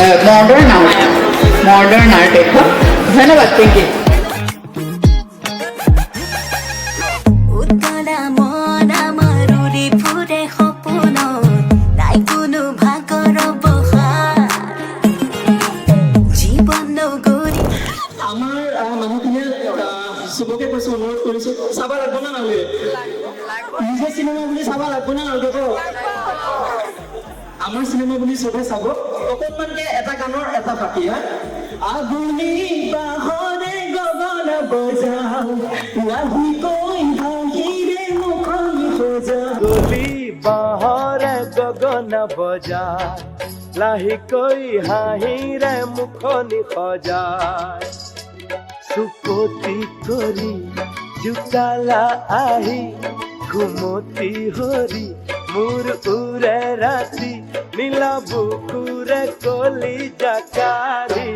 Modern art এখন। ধন্যবাদ, thank U. আমাৰ মানুহখিনিয়ে চবকে কৈছো, অনুৰোধ কৰিছো, চাব লাগব না নালাগে? নিজে চিনেমা বুলি চাব লাগব না নালাগে? ক আমাৰ চিনেমা বুলি চবে চাব। অকণমানকে এটা গানৰ এটা পাতি হা। আগুলি বাহৰে গগন বজাও, লাহিকৈ হাঁহিৰে মুখনি সজাও। গলি বাহৰে গগন বজায়, লাহিকৈ হাঁহিৰে মুখনি সজায়। চুপতি কৰি জোকালা আহি, ঘুমতি হৰি মোৰ উৰে ৰাতি, নীলা বুকুৰে কলি জাকাৰি।